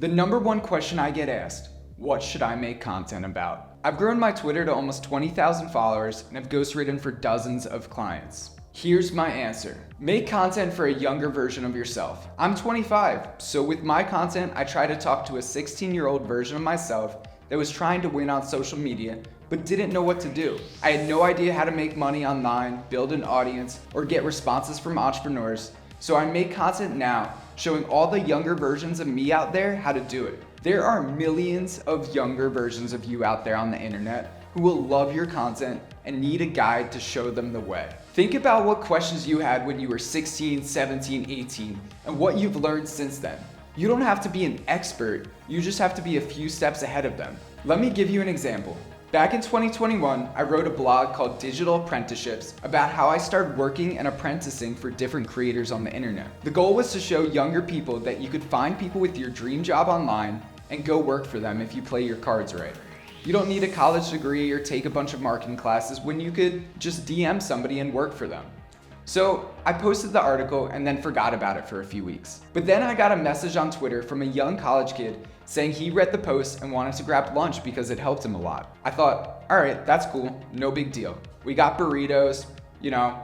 The number one question I get asked, what should I make content about? I've grown my Twitter to almost 20,000 followers and have ghostwritten for dozens of clients. Here's my answer. Make content for a younger version of yourself. I'm 25, so with my content, I try to talk to a 16-year-old version of myself that was trying to win on social media, but didn't know what to do. I had no idea how to make money online, build an audience, or get responses from entrepreneurs, so I make content now showing all the younger versions of me out there how to do it. There are millions of younger versions of you out there on the internet who will love your content and need a guide to show them the way. Think about what questions you had when you were 16, 17, 18, and what you've learned since then. You don't have to be an expert, you just have to be a few steps ahead of them. Let me give you an example. Back in 2021, I wrote a blog called Digital Apprenticeships about how I started working and apprenticing for different creators on the internet. The goal was to show younger people that you could find people with your dream job online and go work for them if you play your cards right. You don't need a college degree or take a bunch of marketing classes when you could just DM somebody and work for them. So I posted the article and then forgot about it for a few weeks. But then I got a message on Twitter from a young college kid saying he read the post and wanted to grab lunch because it helped him a lot. I thought, all right, that's cool, no big deal. We got burritos,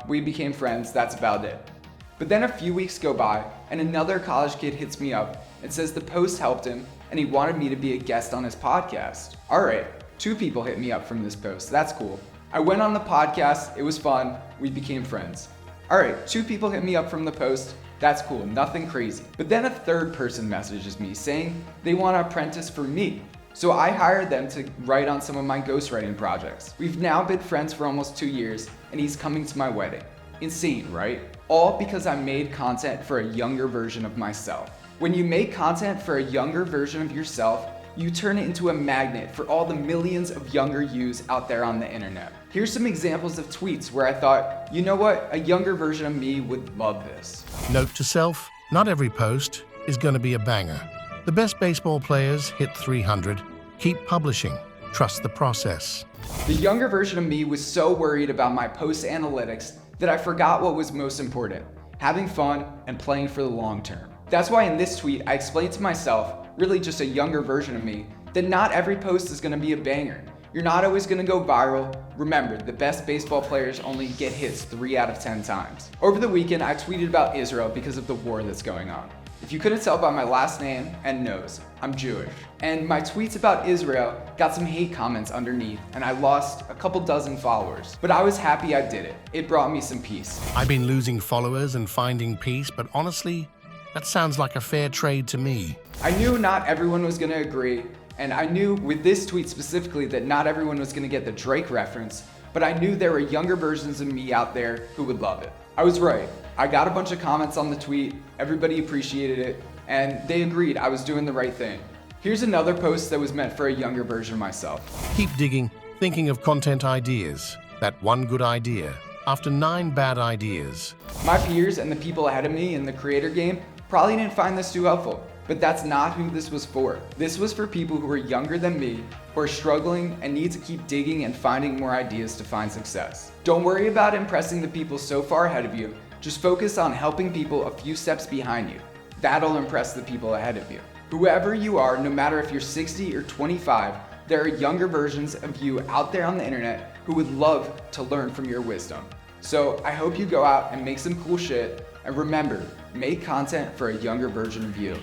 we became friends, that's about it. But then a few weeks go by and another college kid hits me up and says the post helped him and he wanted me to be a guest on his podcast. All right, 2 people hit me up from this post, that's cool. I went on the podcast, it was fun, we became friends. All right, 2 people hit me up from the post, that's cool, nothing crazy. But then a 3rd person messages me saying they want to apprentice for me. So I hired them to write on some of my ghostwriting projects. We've now been friends for almost 2 years and he's coming to my wedding. Insane, right? All because I made content for a younger version of myself. When you make content for a younger version of yourself, you turn it into a magnet for all the millions of younger yous out there on the internet. Here's some examples of tweets where I thought, you know what, a younger version of me would love this. Note to self, not every post is going to be a banger. The best baseball players hit 300. Keep publishing. Trust the process. The younger version of me was so worried about my post analytics that I forgot what was most important, having fun and playing for the long term. That's why in this tweet, I explained to myself, really just a younger version of me, that not every post is gonna be a banger. You're not always gonna go viral. Remember, the best baseball players only get hits 3 out of 10 times. Over the weekend, I tweeted about Israel because of the war that's going on. If you couldn't tell by my last name and nose, I'm Jewish. And my tweets about Israel got some hate comments underneath and I lost a couple dozen followers. But I was happy I did it. It brought me some peace. I've been losing followers and finding peace, but honestly, that sounds like a fair trade to me. I knew not everyone was gonna agree, and I knew with this tweet specifically that not everyone was gonna get the Drake reference, but I knew there were younger versions of me out there who would love it. I was right. I got a bunch of comments on the tweet, everybody appreciated it, and they agreed I was doing the right thing. Here's another post that was meant for a younger version of myself. Keep digging, thinking of content ideas. That one good idea after 9 bad ideas. My peers and the people ahead of me in the creator game probably didn't find this too helpful, but that's not who this was for. This was for people who are younger than me, who are struggling and need to keep digging and finding more ideas to find success. Don't worry about impressing the people so far ahead of you, just focus on helping people a few steps behind you. That'll impress the people ahead of you. Whoever you are, no matter if you're 60 or 25, there are younger versions of you out there on the internet who would love to learn from your wisdom. So I hope you go out and make some cool shit, and remember, make content for a younger version of you.